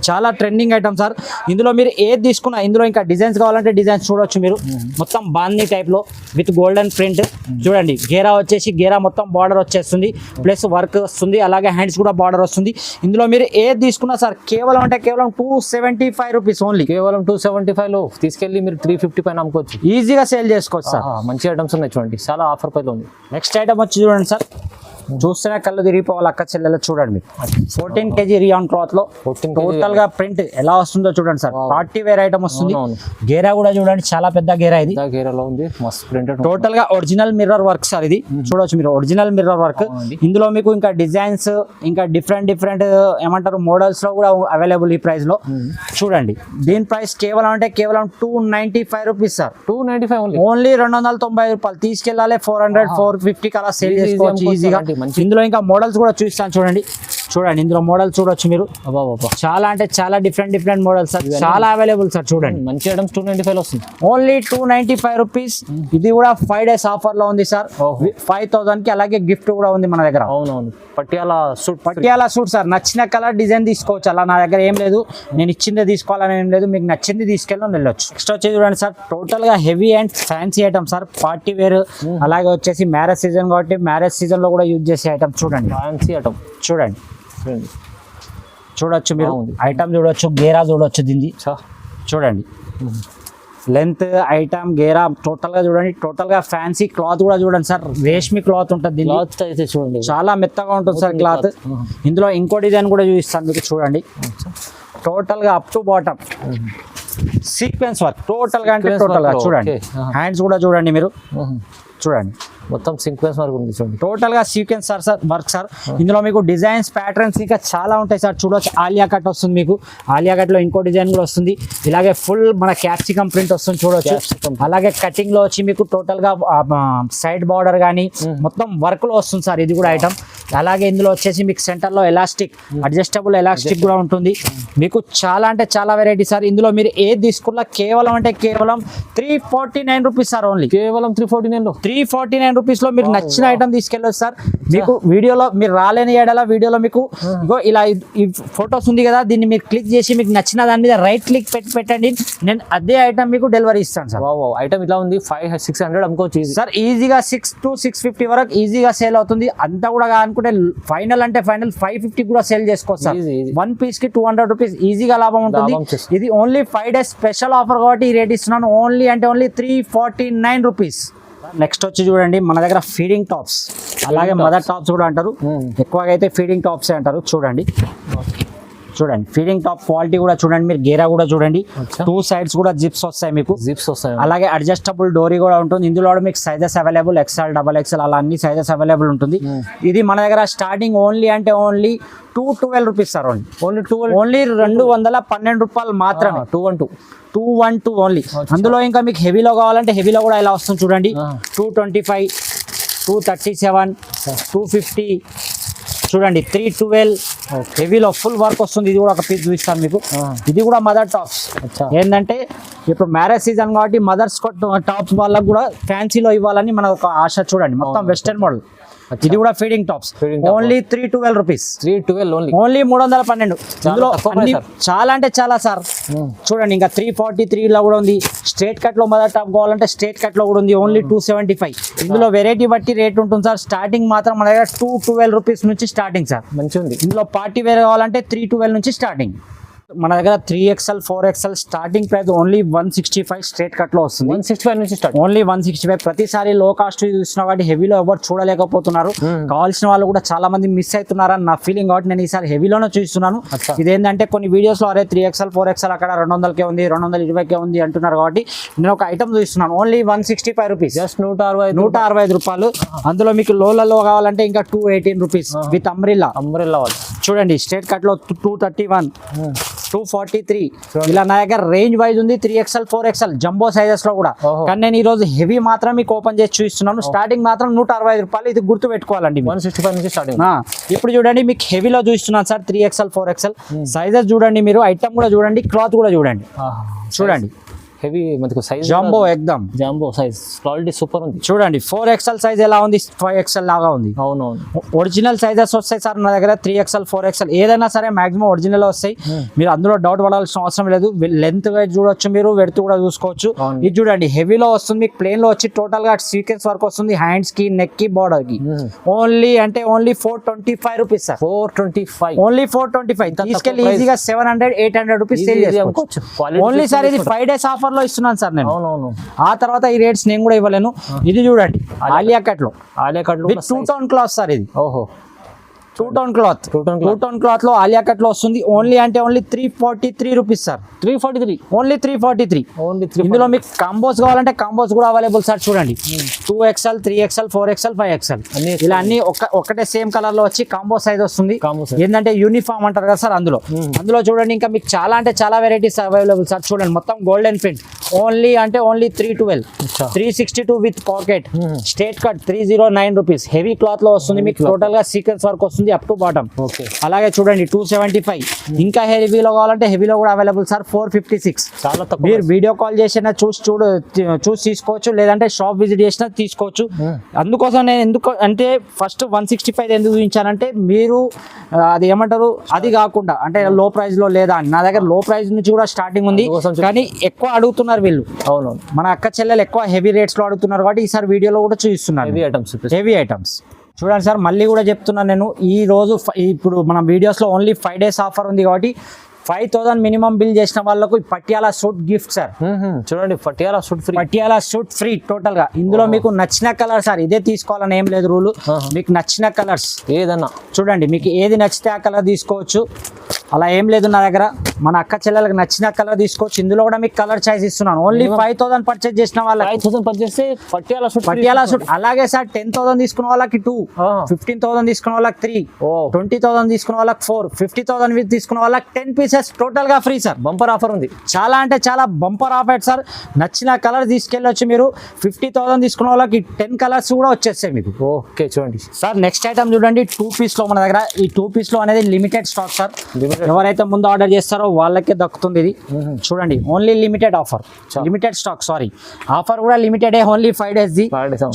చాలా ట్రెండింగ్ ఐటమ్ సార్. ఇందులో మీరు ఏది తీసుకున్నా, ఇందులో ఇంకా డిజైన్స్ కావాలంటే డిజైన్స్ చూడొచ్చు మీరు. మొత్తం బాందీ టైప్ లో విత్ గోల్డెన్ ప్రింట్ చూడండి. గేరా వచ్చేసి గేరా మొత్తం బార్డర్ వచ్చేస్తుంది, ప్లస్ వర్క్ వస్తుంది, అలాగే హ్యాండ్స్ కూడా బార్డర్ వస్తుంది. ఇందులో మీరు ఏది తీసుకున్నా సార్ కేవలం అంటే కేవలం 275 రూపీస్ ఓన్లీ. కేవలం 275 లో తీసుకెళ్ళి మీరు 350 పైన అమ్ముకోవచ్చు, ఈజీగా సేల్ చేసుకోవచ్చు సార్. మంచి ఐటమ్స్ ఉన్నాయి చూడండి, చాలా ఆఫర్ పైన ఉంది. నెక్స్ట్ ఐటమ్ వచ్చి చూడండి సార్, చూస్తేనే కళ్ళు తిరిగిపోవాలి అక్క చెల్లెలు. చూడండి మీకు 14 kg రియాన్ క్లాత్ లో టోటల్ గా ప్రింట్ ఎలా వస్తుందో చూడండి సార్. పార్టీ వేర్ ఐటమ్ వస్తుంది. గేరా కూడా చూడండి, చాలా పెద్ద గేరా ఇది. గేరాలో ఉంది, మస్తు ప్రింట్. టోటల్ గా ఒరిజినల్ మిర్రర్ వర్క్ సార్ ఇది. చూడొచ్చు మీరు, ఒరిజినల్ మిర్రర్ వర్క్. ఇందులో మీకు ఇంకా డిజైన్స్, ఇంకా డిఫరెంట్ ఏమంటారు మోడల్స్ లో కూడా అవైలబుల్ ఈ ప్రైస్ లో. చూడండి దీని ప్రైస్ కేవలం అంటే కేవలం 295 రూపీస్ సార్. 295 ఓన్లీ 290 రూపాయలు. తీసుకెళ్ళాలి 400 450 అలా సేల్ చేసుకోవచ్చు ఈజీగా. ఇందులో ఇంకా మోడల్స్ కూడా చూపిస్తాను చూడండి. ఇందులో మోడల్స్ చూడొచ్చు మీరు. చాలా అంటే చాలా డిఫరెంట్ మోడల్స్ సార్, చాలా అవైలబుల్ సార్. చూడండి మంచి ఐటమ్స్ 295 వస్తుంది, ఓన్లీ 295 రూపీస్. ఇది కూడా 5 days ఆఫర్ లో ఉంది సార్, 5000 కి. అలాగే గిఫ్ట్ కూడా ఉంది మన దగ్గర. అవునవును, పటియాలా సూట్ సార్. నచ్చిన కలర్ డిజైన్ తీసుకోవచ్చు, అలా నా దగ్గర ఏం లేదు, నేను ఇచ్చిందే తీసుకోవాలని ఏం లేదు. మీకు నచ్చింది తీసుకెళ్ళి వెళ్ళొచ్చు. నెక్స్ట్ వచ్చి చూడండి సార్, టోటల్ గా heavy and fancy item sir, party wear. అలాగే వచ్చేసి మ్యారేజ్ సీజన్ కాబట్టి మ్యారేజ్ సీజన్ లో కూడా యూజ్ చేసే ఐటమ్. చూడండి ఫ్యాన్సీ ఐటమ్ చూడొచ్చు మీరు. ఐటమ్ చూడొచ్చు, గేరా చూడొచ్చు దీన్ని. చూడండి లెంత్, ఐటమ్, గేరా టోటల్ గా చూడండి. టోటల్ గా ఫ్యాన్సీ క్లాత్ కూడా చూడండి సార్, రేష్మి క్లాత్ ఉంటుంది. చూడండి చాలా మెత్తగా ఉంటుంది సార్ క్లాత్. ఇందులో ఇంకో డిజైన్ కూడా చూపిస్తాను మీకు. చూడండి టోటల్ గా up to bottom sequence work total గా. అంటే టోటల్ గా చూడండి, హ్యాండ్స్ కూడా చూడండి మీరు. చూడండి మొత్తం సీక్వెన్స్ వర్క్ ఉంది చూడండి. టోటల్ గా సీక్వెన్స్ సార్ వర్క్ సార్. ఇందులో మీకు డిజైన్స్, ప్యాటర్న్స్ ఇంకా చాలా ఉంటాయి సార్. చూడొచ్చు ఆలియా కట్ వస్తుంది మీకు. ఆలియా కట్ లో ఇంకో డిజైన్ కూడా వస్తుంది. ఇలాగే ఫుల్ మన క్యాప్సికమ్ ప్రింట్ వస్తుంది చూడొచ్చు. అలాగే కటింగ్ లో వచ్చి మీకు టోటల్ గా సైడ్ బార్డర్ కానీ మొత్తం వర్క్ లో వస్తుంది సార్. ఇది కూడా ఐటమ్. అలాగే ఇందులో వచ్చేసి మీకు సెంటర్ లో ఎలాస్టిక్, అడ్జస్టబుల్ ఎలాస్టిక్ కూడా ఉంటుంది మీకు. చాలా అంటే చాలా వెరైటీ సార్. ఇందులో మీరు ఏది తీసుకున్నా కేవలం అంటే కేవలం 349 రూపీస్ సార్. ఓన్లీ కేవలం 349 రూపీస్ లో మీరు నచ్చిన ఐటమ్ తీసుకెళ్ళొచ్చు సార్. మీకు వీడియోలో మీరు రాలేని ఏడాల వీడియోలో మీకు ఇగో ఇలా ఈ ఫొటోస్ ఉంది కదా, దీన్ని మీరు క్లిక్ చేసి మీకు నచ్చిన దాని మీద రైట్ క్లిక్ పెట్టండి, నేను అదే ఐటమ్ మీకు డెలివరీ ఇస్తాను సార్. ఐటమ్ ఇలా ఉంది, 500-600 అమ్ముకోవచ్చు సార్ ఈజీగా. 600 to 650 వరకు ఈజీగా సేల్ అవుతుంది. అంతా కూడా అనుకుంటే ఫైనల్ అంటే ఫైనల్ 550 కూడా సేల్ చేసుకోవచ్చు సార్. 1 piece కి 200 రూపీస్ ఈజీగా లాభం ఉంటుంది. ఇది ఓన్లీ 5 days స్పెషల్ ఆఫర్ కాబట్టి ఈ రేట్ ఇస్తున్నాను. ఓన్లీ అంటే ఓన్లీ 349 రూపీస్. నెక్స్ట్ వచ్చి చూడండి మన దగ్గర ఫీడింగ్ టాప్స్, అలాగే మదర్ టాప్స్ కూడా అంటారు. ఎక్కువగా అయితే ఫీడింగ్ టాప్స్ అంటారు. చూడండి ఫీడింగ్ టాప్ క్వాలిటీ కూడా చూడండి, మీరు గేరా కూడా చూడండి, అచ్చా. 2 sides కూడా జిప్స్ వస్తాయి మీకు. జిప్స్ వస్తాయి. అలాగే అడ్జస్టబుల్ డోరీ కూడా ఉంటుంది. ఇందులో కూడా మీకు సైజెస్ అవైలబుల్, XL, XXL అలా అన్ని సైజెస్ అవైలబుల్ ఉంటుంది. ఇది మన దగ్గర స్టార్టింగ్ ఓన్లీ అంటే ఓన్లీ 212 రూపీస్ సార్. ఓన్లీ 212 రూపాయలు మాత్రమే. 212 ఓన్లీ. అందులో ఇంకా మీకు హెవీలో కావాలంటే హెవీలో కూడా ఇలా వస్తుంది చూడండి, 225, 237, 250 చూడండి, 312 హెవీలో ఫుల్ వర్క్ వస్తుంది. ఇది కూడా ఒక పీస్ చూపిస్తాను మీకు. ఇది కూడా మదర్ టాప్స్. ఏంటంటే ఇప్పుడు మ్యారేజ్ సీజన్ కాబట్టి మదర్స్ టాప్స్ వాళ్ళకు కూడా ఫ్యాన్సీలో ఇవ్వాలని మన ఒక ఆశ. చూడండి మొత్తం వెస్టర్న్ మోడల్. ఇది కూడా feeding tops. Only 312 rupees. 312 only 312. ఇందులో అన్ని చాలా అంటే చాలా సార్. చూడండి ఇంకా 343 లో కూడా ఉంది. స్ట్రేట్ కట్ లో మదర్ టాప్ కావాలంటే స్ట్రేట్ కట్ లో కూడా ఉంది. ఓన్లీ 275. ఇందులో వెరైటీ బట్టి రేట్ ఉంటుంది సార్. స్టార్టింగ్ మాత్రం మన దగ్గర 212 రూపీస్ నుంచి స్టార్టింగ్ సార్. మంచిగా ఉంది. ఇందులో పార్టీ వేర్ కావాలంటే 312 నుంచి స్టార్టింగ్. మన దగ్గర 3XL, 4XL starting price only 165 straight cut లో వస్తుంది. 165 నుంచి స్టార్ట్. ఓన్లీ 165. ప్రతిసారి లో కాస్ట్ చూస్తున్నా కాబట్టి హెవీలో ఎవరు చూడలేకపోతున్నారు. కావాల్సిన వాళ్ళు కూడా చాలా మంది మిస్ అవుతున్నారని నా ఫీలింగ్ కాబట్టి నేను ఈసారి హెవీలోనే చూస్తున్నాను. ఇదేంటంటే కొన్ని వీడియోస్ లో అరే 3XL, 4XL అక్కడ 200కే ఉంది, 220కే ఉంది అంటున్నారు కాబట్టి నేను ఒక ఐటమ్ చూస్తున్నాను. Only 165 rupees. జస్ట్ 165 రూపాయలు. అందులో మీకు లోలలో కావాలంటే ఇంకా 218 రూపీస్ విత్ అంబ్రిల్లా. చూడండి స్ట్రేట్ కట్ లో 231, 243 ఇలా నా దగ్గర రేంజ్ వైజ్ ఉంది. 3XL, 4XL జంబో సైజెస్ లో కూడా. కానీ నేను ఈ రోజు హెవీ మాత్రం మీకు ఓపెన్ చేసి చూస్తున్నాను. స్టార్టింగ్ మాత్రం 165 రూపాయలు. ఇది గుర్తు పెట్టుకోవాలండి. 165 నుంచి స్టార్టింగ్. ఇప్పుడు చూడండి మీకు హెవీలో చూస్తున్నాను సార్. 3XL, 4XL సైజెస్ చూడండి, మీరు ఐటమ్ కూడా చూడండి, క్లాత్ కూడా చూడండి. చూడండి హెవీ మనకు సైజ్ జంబో ఎక్దమ్ జంబో సైజ్ క్వాలిటీ సూపర్ ఉంది. చూడండి 4XL సైజ్ ఎలా ఉంది, 5XL లాగా ఉంది. అవునవును. ఒరిజినల్ సైజెస్ వస్తాయి సార్ నా దగ్గర. 3XL, 4XL ఏదైనా సరే మాక్సిమం ఒరిజినల్ వస్తాయి. మీరు అందులో డౌట్ పడాల్సిన అవసరం లేదు. లెంత్ వైజ్ చూడొచ్చు, మీరు వెడత్ కూడా చూసుకోవచ్చు. ఇది చూడండి హెవీలో వస్తుంది మీకు. ప్లేన్ లో వచ్చి టోటల్ గా సీక్వెన్స్ వర్క్ వస్తుంది హ్యాండ్స్ కి, నెక్ కి, బార్డర్ కి. ఓన్లీ అంటే ఓన్లీ 425 రూపీస్ సార్. 425 ఓన్లీ 425. తీసుకెళ్ళి ఈజీగా 700, 800 రూపీస్ సేల్ చేసుకోవచ్చు. ఓన్లీ సార్ ఇది 5 days ఆఫర్ లో ఇస్తున్నాను సార్ నేను. ఆ తర్వాత ఈ రేట్స్ నేను కూడా ఇవ్వలేను. ఇది చూడండి ఆలియా కట్ లో 2 టోన్ క్లాత్ సార్. ఇది 2 టోన్ క్లాత్. 2 టోన్ క్లాత్ లో ఆలియా కట్ లో వస్తుంది. ఓన్లీ అంటే ఓన్లీ 343 రూపీస్ సార్. 343 ఓన్లీ 343. ఇందులో మీకు కాంబోస్ కావాలంటే కాంబోస్ కూడా అవైలబుల్ సార్. చూడండి 2XL, 3XL, 4XL, 5XL ఇలా అన్ని ఒకటే సేమ్ కలర్ లో వచ్చి కాంబో సైజ్ వస్తుంది. ఏంటంటే యూనిఫామ్ అంటారు కదా సార్. అందులో చూడండి ఇంకా మీకు చాలా అంటే చాలా వెరైటీస్ అవైలబుల్ సార్. చూడండి మొత్తం గోల్డెన్ ప్రింట్. ఓన్లీ అంటే only 312, 362 with pocket. Straight cut 309 rupees. Heavy cloth లో వస్తుంది మీకు. టోటల్ గా సీక్వెన్స్ వర్క్ వస్తుంది అప్ టు బాటమ్. అలాగే చూడండి 275. ఇంకా హెవీలో కావాలంటే హెవీలో కూడా అవైలబుల్ సార్. 456. చాలా తక్కువ. మీరు వీడియో కాల్ చేసినా చూసి తీసుకోవచ్చు, లేదంటే షాప్ విజిట్ చేసినా తీసుకోవచ్చు. అందుకోసం నేను ఎందుకు అంటే ఫస్ట్ 165 ఎందుకు చూపించానంటే మీరు అది ఏమంటారు అది కాకుండా అంటే లో ప్రైస్ లో లేదా అని. నా దగ్గర లో ప్రైస్ నుంచి కూడా స్టార్టింగ్ ఉంది, కానీ ఎక్కువ అడుగుతున్నారు వీళ్ళు. అవును, మన అక్క చెల్లెలు ఎక్కువ హెవీ రేట్స్ లో అడుగుతున్నారు కాబట్టి ఈసారి వీడియోలో కూడా చూపిస్తున్నాను హెవీ ఐటమ్స్. చూడండి సార్ మళ్ళీ కూడా చెప్తున్నాను నేను, ఈ రోజు ఇప్పుడు మన వీడియోస్లో ఓన్లీ 5 days ఆఫర్ ఉంది కాబట్టి 5000 మినిమం బిల్ చేసిన వాళ్ళకు పటియాలా సూట్ గిఫ్ట్ సార్. చూడండి పటియాలా సూట్ ఫ్రీ టోటల్ గా. ఇందులో మీకు నచ్చిన కలర్ సార్, ఇదే తీసుకోవాలని ఏం లేదు రూలు. మీకు నచ్చిన కలర్స్ ఏదన్నా చూడండి, మీకు ఏది నచ్చితే ఆ కలర్ తీసుకోవచ్చు. అలా ఏం లేదు నా దగ్గర. మన అక్క చెల్లెలకు నచ్చిన కలర్ తీసుకోవచ్చు. ఇందులో కూడా మీకు కలర్ చాయిస్ ఇస్తున్నాను. ఓన్లీ 5000 పర్చేజ్ చేసిన వాళ్ళకి 5000 పర్చేజ్ పటియాలా సూట్. అలాగే సార్ 10,000 తీసుకున్న వాళ్ళకి 2, 15,000 తీసుకున్న వాళ్ళకి 3, 20,000 తీసుకున్న వాళ్ళకి 4, 50,000 తీసుకున్న వాళ్ళకి 10 pieces టోటల్ గా ఫ్రీ సార్. బంపర్ ఆఫర్ ఉంది. చాలా అంటే చాలా బంపర్ ఆఫర్ సార్. నచ్చిన కలర్ తీసుకెళ్ళొచ్చు మీరు. 50,000 తీసుకున్న వాళ్ళకి 10 కలర్స్ కూడా వచ్చేస్తాయి మీకు. ఓకే చూడండి సార్ నెక్స్ట్ ఐటమ్ చూడండి 2 piece లో మన దగ్గర. ఈ 2 piece లో అనేది లిమిటెడ్ స్టాక్ సార్. ఎవరైతే ముందు ఆర్డర్ చేస్తారో వాళ్ళకే దక్కుతుంది ఇది. చూడండి only limited offer, limited stock. Sorry offer కూడా లిమిటెడ్, ఓన్లీ 5 days ది.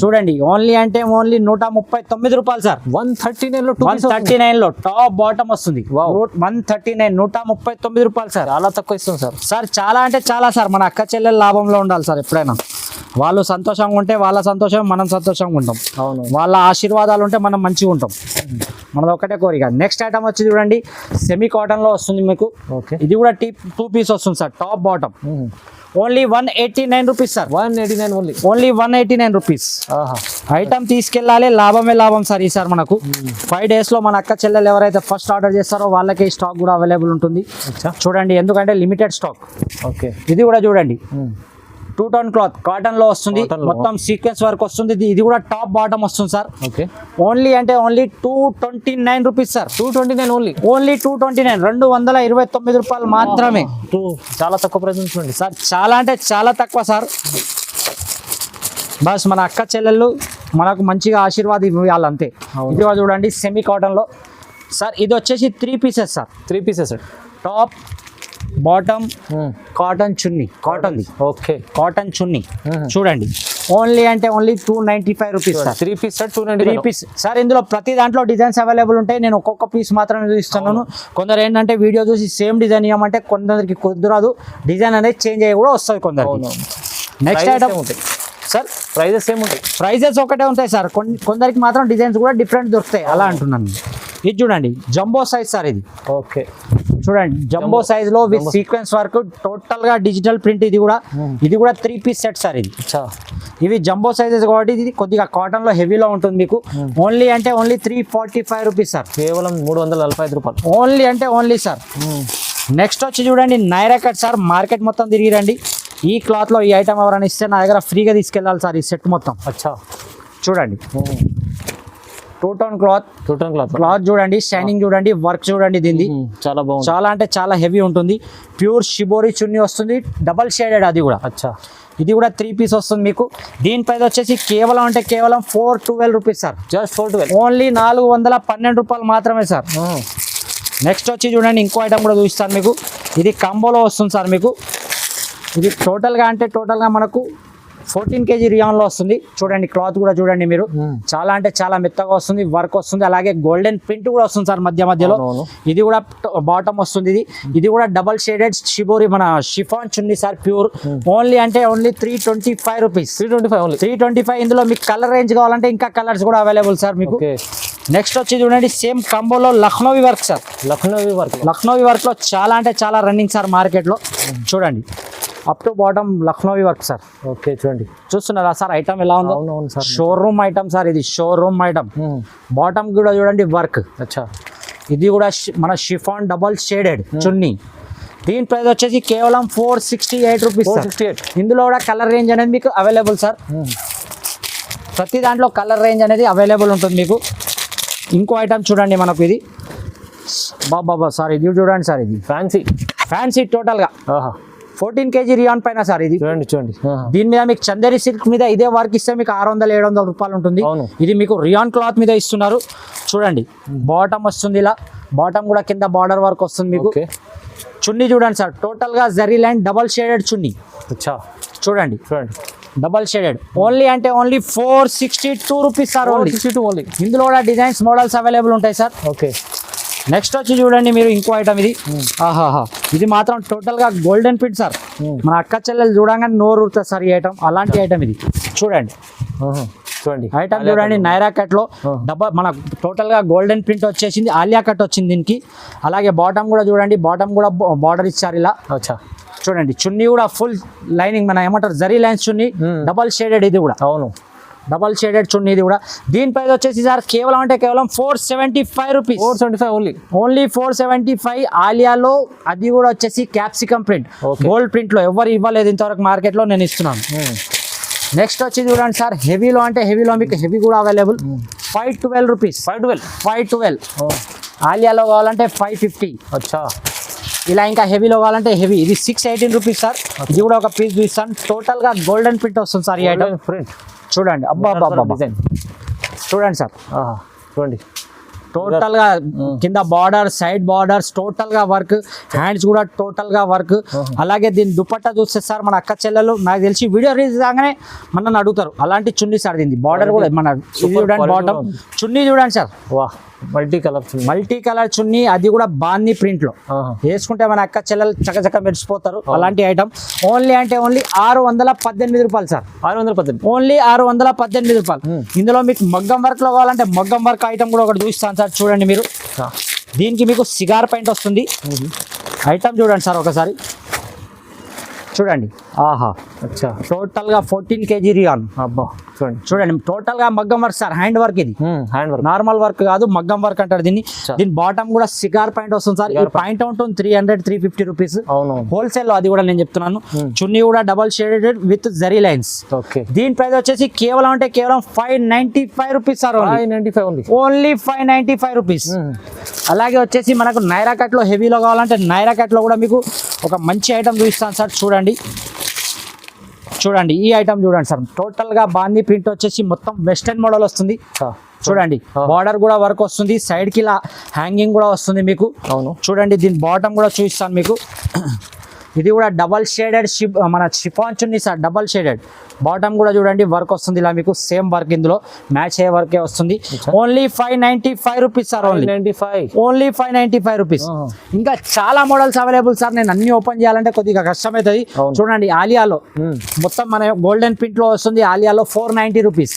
చూడండి ఓన్లీ అంటే ఓన్లీ 139 రూపాయలు సార్. 139 లో టాప్ బాటమ్ వస్తుంది. 139, 139 రూపాయలు సార్. చాలా తక్కువ ఇస్తుంది సార్. సార్ చాలా అంటే చాలా సార్. మన అక్క చెల్లెలు లాభంలో ఉండాలి సార్. ఎప్పుడైనా వాళ్ళు సంతోషంగా ఉంటే వాళ్ళ సంతోషం, మనం సంతోషంగా ఉంటాం. అవును, వాళ్ళ ఆశీర్వాదాలు ఉంటే మనం మంచిగా ఉంటాం. మనది ఒకటే కోరిక. నెక్స్ట్ ఐటమ్ వచ్చి చూడండి సెమీ కాటన్ లో వస్తుంది మీకు. ఇది కూడా 2 piece వస్తుంది sir. Top bottom only 189 rupees sir. 189 only. Only 189 rupees. Item తీసుకెళ్ళాలి, లాభమే లాభం సార్ ఈసారి మనకు. 5 days లో మన అక్క చెల్లెలు ఎవరైతే ఫస్ట్ ఆర్డర్ చేస్తారో వాళ్ళకి స్టాక్ కూడా అవైలబుల్ ఉంటుంది. చూడండి, ఎందుకంటే లిమిటెడ్ స్టాక్. ఓకే, ఇది కూడా చూడండి, 2 tone క్లాత్ కాటన్ లో వస్తుంది, మొత్తం సీక్వెన్స్ వర్క్ వస్తుంది. ఇది కూడా టాప్ బాటమ్ వస్తుంది సార్. ఓకే, ఓన్లీ అంటే only 229 rupees sir. 229 only. Only 229, 229 రూపాయలు మాత్రమే. చాలా తక్కువ ప్రైస్ ఉంటుంది సార్, చాలా అంటే చాలా తక్కువ సార్. బస్ మన అక్క చెల్లెళ్ళు మనకు మంచిగా ఆశీర్వాదం ఇవ్వాలి అంతే. ఇది కూడా చూడండి, సెమీ కాటన్ లో సార్. ఇది వచ్చేసి 3 pieces సార్. 3 pieces టాప్ బాటమ్ కాటన్ చున్నీ, కాటన్ ది. ఓకే, కాటన్ చున్నీ చూడండి, ఓన్లీ అంటే only 295 rupees sir. 3 piece set 3 293 piece sir. ఇందులో ప్రతి దాంట్లో డిజైన్స్ అవైలబుల్ ఉంటాయి. నేను ఒక్కొక్క పీస్ మాత్రమే చూపిస్తున్నాను. కొందరు ఏంటంటే వీడియో చూసి సేమ్ డిజైన్ ఇవ్వమంటే కొందరికి కుదరదు, డిజైన్ అనేది చేంజ్ అయ్యి కూడా వస్తుంది కొందరు. నెక్స్ట్ ఐటమ్ సార్, ప్రైజెస్ ఏముంటాయి? ప్రైజెస్ ఒకటే ఉంటాయి సార్, కొందరికి మాత్రం డిజైన్స్ కూడా డిఫరెంట్ దొరుకుతాయి, అలా అంటున్నాను. ఇది చూడండి, జంబో సైజ్ సార్. ఇది ఓకే, చూడండి, జంబో సైజ్ లో విత్ సీక్వెన్స్ వర్క్, టోటల్ గా డిజిటల్ ప్రింట్. ఇది కూడా 3 piece సెట్ సార్. ఇది ఇవి జంబో సైజెస్ కాబట్టి ఇది కొద్దిగా కాటన్ లో హెవీలో ఉంటుంది మీకు. ఓన్లీ అంటే ఓన్లీ 345 రూపీస్ సార్. కేవలం 345 రూపాయలు. ఓన్లీ అంటే ఓన్లీ సార్. నెక్స్ట్ వచ్చి చూడండి, నైరా కట్ సార్. మార్కెట్ మొత్తం తిరిగి రండి, ఈ క్లాత్ లో ఈ ఐటమ్ ఎవరైనా ఇస్తే నా దగ్గర ఫ్రీగా తీసుకెళ్ళాలి సార్. ఈ సెట్ మొత్తం చూడండి, 2 tone క్లాత్. 2 tone క్లాత్ చూడండి, షైనింగ్ చూడండి, వర్క్ చూడండి. దీన్ని చాలా బాగుంది, చాలా అంటే చాలా హెవీ ఉంటుంది. ప్యూర్ షిబోరి చున్నీ వస్తుంది, డబల్ షేడెడ్. అది కూడా ఇది కూడా 3 piece వస్తుంది మీకు. దీనిపై వచ్చేసి కేవలం అంటే కేవలం 412 రూపీస్ సార్. జస్ట్ 412, ఓన్లీ 412 రూపాయలు మాత్రమే సార్. నెక్స్ట్ వచ్చి చూడండి, ఇంకో ఐటమ్ కూడా చూపిస్తాను మీకు. ఇది కంబోలో వస్తుంది సార్ మీకు. ఇది టోటల్గా అంటే టోటల్గా మనకు 14 kg రియాన్లో వస్తుంది. చూడండి, క్లాత్ కూడా చూడండి మీరు, చాలా అంటే చాలా మెత్తగా వస్తుంది, వర్క్ వస్తుంది. అలాగే గోల్డెన్ ప్రింట్ కూడా వస్తుంది సార్ మధ్య మధ్యలో. ఇది కూడా బాటమ్ వస్తుంది. ఇది కూడా డబల్ షేడెడ్ షిబోరి మన షిఫాన్ చున్నీ సార్, ప్యూర్. ఓన్లీ అంటే ఓన్లీ 325 రూపీస్. 325. ఇందులో మీకు కలర్ రేంజ్ కావాలంటే ఇంకా కలర్స్ కూడా అవైలబుల్ సార్ మీకు. నెక్స్ట్ వచ్చి చూడండి, సేమ్ కంబోలో లక్నోవి వర్క్ సార్. లక్నోవి వర్క్ లో చాలా అంటే చాలా రన్నింగ్ సార్ మార్కెట్ లో. చూడండి, అప్ టు బాటమ్ లక్నోవి వర్క్ సార్. ఓకే, చూడండి, చూస్తున్నారా సార్ ఐటమ్ ఎలా ఉందో? Showroom item sir. ఇది షోరూమ్ ఐటమ్. బాటమ్ కూడా చూడండి వర్క్. ఇది కూడా మన షిఫాన్ డబల్ షేడెడ్ చున్నీ. దీని ప్రైస్ వచ్చేసి కేవలం 468 రూపీస్. ఇందులో కూడా కలర్ రేంజ్ అనేది మీకు అవైలబుల్ సార్. ప్రతి దాంట్లో కలర్ రేంజ్ అనేది అవైలబుల్ ఉంటుంది మీకు. ఇంకో ఐటమ్ చూడండి మనకు, ఇది బాబా సార్. ఇది చూడండి సార్, ఇది ఫ్యాన్సీ టోటల్గా 14 kg రియాన్ పైన సార్. ఇది చూడండి, దీని మీద మీకు చందేరి సిల్క్ మీద ఇదే వర్క్ ఇస్తే మీకు 600-700 రూపాయలు ఉంటుంది. ఇది మీకు రియాన్ క్లాత్ మీద ఇస్తున్నారు. చూడండి, బాటమ్ వస్తుంది ఇలా, బాటమ్ కూడా కింద బార్డర్ వర్క్ వస్తుంది మీకు. చున్నీ చూడండి సార్, టోటల్ గా జరీ లైన్ డబల్ షేడెడ్ చున్నీ. చూడండి, డబల్ షేడెడ్. ఓన్లీ అంటే ఓన్లీ 462 రూపీస్ సార్. ఓన్లీ. ఇందులో కూడా డిజైన్స్ మోడల్స్ అవైలబుల్ ఉంటాయి సార్. ఓకే, నెక్స్ట్ వచ్చి చూడండి మీరు, ఇంకో ఐటమ్. ఇది ఇది మాత్రం టోటల్ గా గోల్డెన్ ప్రింట్ సార్. మన అక్క చెల్లెలు చూడంగానే నోరు ఊరుతుంది సార్ ఈ ఐటమ్. అలాంటి ఐటమ్ ఇది. చూడండి ఐటమ్ చూడండి, నైరా కట్ లో మన టోటల్ గా గోల్డెన్ ప్రింట్ వచ్చేసింది, ఆలియా కట్ వచ్చింది దీనికి. అలాగే బాటమ్ కూడా చూడండి, బాటమ్ కూడా బార్డర్ ఇచ్చారు ఇలా. చూడండి, చున్నీ కూడా ఫుల్ లైనింగ్, మన ఏమంటారు జరీ లైన్స్ చున్నీ, డబల్ షేడెడ్. ఇది కూడా డబల్ షేడెడ్ చున్నీ. ఇది కూడా దీని ప్రైస్ వచ్చేసి సార్ కేవలం అంటే కేవలం 475 రూపీస్. 475 ఓన్లీ 475. ఆలియాలో అది కూడా వచ్చేసి క్యాప్సికమ్ ప్రింట్, గోల్డ్ ప్రింట్ లో ఎవరు ఇవ్వలేదు ఇంతవరకు మార్కెట్ లో, నేను ఇస్తున్నాను. నెక్స్ట్ వచ్చి చూడండి సార్, హెవీలో అంటే హెవీలో మీకు హెవీ కూడా అవైలబుల్. 512 రూపీస్. 512. ఆలియాలో కావాలంటే 550. ఇలా ఇంకా హెవీలో కావాలంటే హెవీ. ఇది 618 రూపీస్ సార్. ఇది కూడా ఒక పీస్ చూస్తాను. టోటల్ గా గోల్డెన్ ప్రింట్ వస్తుంది సార్ ఈ ఐటమ్. చూడండి, అబ్బా చూడండి సార్, చూడండి, టోటల్ గా కింద బార్డర్, సైడ్ బార్డర్స్, టోటల్ గా వర్క్, హ్యాండ్స్ కూడా టోటల్ గా వర్క్. అలాగే దీని దుపట్టా చూస్తే సార్ మన అక్క చెల్లెలు నాకు తెలిసి వీడియో రిలీజ్ కాగానే మనల్ని అడుగుతారు. అలాంటి చున్నీ సార్. దీన్ని బార్డర్ కూడా మన ఇది చూడండి, బాటమ్ చున్నీ చూడండి సార్. మల్టీ కలర్ చున్నీ, అది కూడా బాన్ని ప్రింట్ లో వేసుకుంటే మన అక్క చెల్లెలు చకచక మెరిసిపోతారు. అలాంటి ఐటమ్. ఓన్లీ అంటే ఓన్లీ 618 రూపాయలు సార్. 618. ఓన్లీ 618 రూపాయలు. ఇందులో మీకు మగ్గం వర్క్ లో కావాలంటే మగ్గం వర్క్ ఐటమ్ కూడా ఒకటి చూస్తాను సార్. చూడండి మీరు, దీనికి మీకు సిగార్ పెయింట్ వస్తుంది. ఐటమ్ చూడండి సార్ ఒకసారి. చూడండి ఆహా అచ్చా టోటల్ గా 14 kg రియాన్. అబ్బా చూడండి చూడండి టోటల్ గా మగ్గం వర్క్ సార్, హ్యాండ్ వర్క్ ఇది, హ్యాండ్ వర్క్ నార్మల్ వర్క్ కాదు, మగ్గం వర్క్ అంటారు దీన్ని. దీని బాటమ్ కూడా సిగార్ పాయింట్ వస్తుంది సార్. ఈ పాయింట్ ఉంటుంది 300-350 రూపీస్ అవును హోల్సేల్ లో, అది కూడా నేను చెప్తున్నాను. చున్నీ కూడా double shaded with zari lines. Okay దీని ప్రైస్ వచ్చేసి కేవలం అంటే కేవలం 595 rupees sir. 595 only. Only 595 rupees. అలాగే వచ్చేసి మనకు నైరా కట్ లో హెవీలో కావాలంటే నైరా కట్ లో కూడా మీకు ఒక మంచి ఐటమ్ చూపిస్తాను సార్. చూడండి ఈ ఐటమ్ చూడండి సార్. టోటల్ గా బాందీ ప్రింట్ వచ్చేసి మొత్తం వెస్టర్న్ మోడల్ వస్తుంది. చూడండి బార్డర్ కూడా వర్క్ వస్తుంది, సైడ్ కి ఇలా హ్యాంగింగ్ కూడా వస్తుంది మీకు. అవును చూడండి దీని బాటమ్ కూడా చూపిస్తాను మీకు. ఇది కూడా డబల్ షేడెడ్ మన షిఫాన్ చున్నీ సార్, డబల్ షేడెడ్. బాటమ్ కూడా చూడండి వర్క్ వస్తుంది ఇలా మీకు, సేమ్ వర్క్ ఇందులో మ్యాచ్ అయ్యే వర్కే వస్తుంది. Only 595 rupees sir. Only 595 rupees. ఇంకా చాలా మోడల్స్ అవైలబుల్ సార్. నేను అన్ని ఓపెన్ చేయాలంటే కొద్దిగా కష్టం అవుతుంది. చూడండి ఆలియాలో మొత్తం మన గోల్డెన్ ప్రింట్ లో వస్తుంది. ఆలియాలో 490 రూపీస్.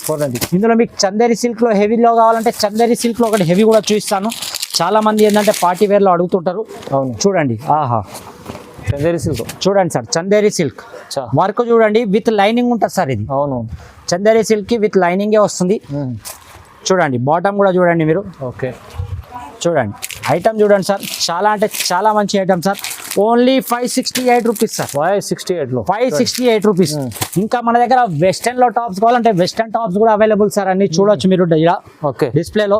ఇందులో మీకు చందేరి సిల్క్ లో హెవీలో కావాలంటే చందేరి సిల్క్ లో ఒకటి హెవీ కూడా చూపిస్తాను. చాలా మంది ఏంటంటే పార్టీ వేర్ లో అడుగుతుంటారు. చూడండి ఆహా చందేరి సిల్క్. చూడండి సార్ చందేరి సిల్క్ వర్క్ చూడండి, విత్ లైనింగ్ ఉంటుంది సార్ ఇది. అవును చందేరి సిల్క్ కి విత్ లైనింగే వస్తుంది. చూడండి బాటమ్ కూడా చూడండి మీరు. ఓకే చూడండి ఐటమ్ చూడండి సార్, చాలా అంటే చాలా మంచి item sir. Only 568 rupees sir. 568 rupees. ఇంకా మన దగ్గర వెస్టర్న్ లో టాప్స్ కావాలంటే వెస్టర్న్ టాప్స్ కూడా అవైలబుల్ సార్. అన్ని చూడొచ్చు మీరు ఇలా డిస్ప్లేలో.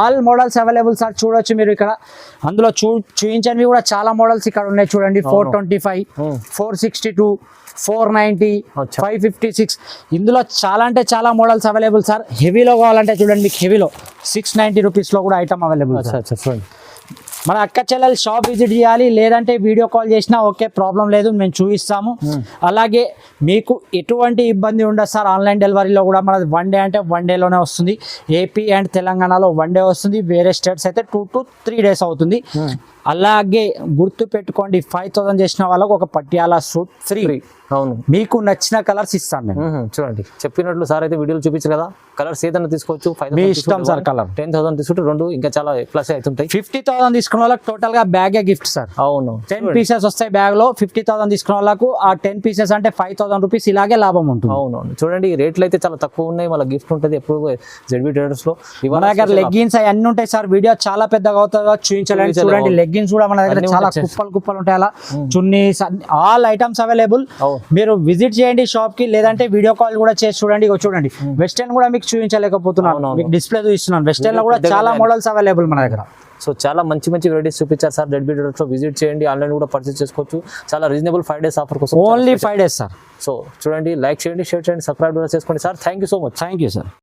ఆల్ మోడల్స్ అవైలబుల్ సార్, చూడొచ్చు మీరు ఇక్కడ. అందులో చూపించనివి కూడా చాలా మోడల్స్ ఇక్కడ ఉన్నాయి చూడండి. 425, 462, 490, 556. ఇందులో చాలా అంటే చాలా మోడల్స్ అవైలబుల్ సార్. హెవీలో కావాలంటే చూడండి మీకు హెవీలో 690 రూపీస్లో కూడా ఐటమ్ అవైలబుల్. మన అక్క చెల్లెలు షాప్ విజిట్ చేయాలి, లేదంటే వీడియో కాల్ చేసినా ఓకే, ప్రాబ్లం లేదు, మేము చూపిస్తాము. అలాగే మీకు ఎటువంటి ఇబ్బంది ఉండదు సార్. ఆన్లైన్ డెలివరీలో కూడా మనది 1 డే అంటే 1 డేలోనే వస్తుంది. ఏపీ అండ్ తెలంగాణలో 1 డే వస్తుంది, వేరే స్టేట్స్ అయితే 2 to 3 డేస్ అవుతుంది. అలాగే గుర్తు పెట్టుకోండి, 5000 చేసిన వాళ్ళకు ఒక పటియాలా సూట్ ఫ్రీ. అవును మీకు నచ్చిన కలర్స్ ఇస్తాను నేను. చూడండి చెప్పినట్లు సార్ అయితే వీడియోలు చూపించారు కదా, కలర్స్ ఏదైనా తీసుకోవచ్చు. మీ ఇష్టం సార్. కలర్ 10,000 తీసుకుంటే 2 ఇంకా చాలా ప్లస్ అవుతుంటాయి. 50,000 తీసుకున్న వాళ్ళకి టోటల్ గా బ్యాగ్ గిఫ్ట్ సార్. అవును 10 పీసెస్ వస్తాయి బ్యాగ్ లో. 50,000 తీసుకున్న వాళ్ళకు ఆ 10 పీసెస్ అంటే 5,000 రూపీస్ ఇలాగే లాభం ఉంటుంది. అవునవును చూడండి రేట్లు అయితే చాలా తక్కువ ఉన్నాయి, మళ్ళీ గిఫ్ట్ ఉంటుంది ఎప్పుడు జెడ్బీ ట్రేడర్స్ లో. మన దగ్గర లెగ్గిన్స్ అన్ని ఉంటాయి సార్. వీడియో చాలా పెద్దగా అవుతుందో చూపించలేదు. చూడండి లెగ్గిన్స్ కూడా మన దగ్గర చాలా కుప్పలు ఉంటాయి. అలా చున్నీస్ ఆల్ ఐటమ్స్ అవైలబుల్. మీరు విజిట్ చేయండి షాప్ కి, లేదంటే వీడియో కాల్ కూడా చేసి చూడండి. చూడండి వెస్టర్న్ కూడా మీకు చూపించలేకపోతున్నాను, మీకు డిస్ప్లే చూపిస్తున్నాను. వెస్టర్న్ లో కూడా చాలా మోడల్స్ అవైలబుల్ మన దగ్గర. సో చాలా మంచి వెరైటీస్ చూపించారు సార్. జెడ్బీ ట్రేడర్స్ లో విజిట్ చేయండి, ఆన్లైన్ కూడా పర్చేస్ చేసుకోవచ్చు. చాలా రీజనబుల్ 5 days ఆఫర్ కోసం. Only 5 days sir. సో చూడండి, లైక్ చేయండి, షేర్ చేయండి, సబ్స్క్రైబ్ కూడా చేసుకోండి sir. Thank you so much. Thank you sir.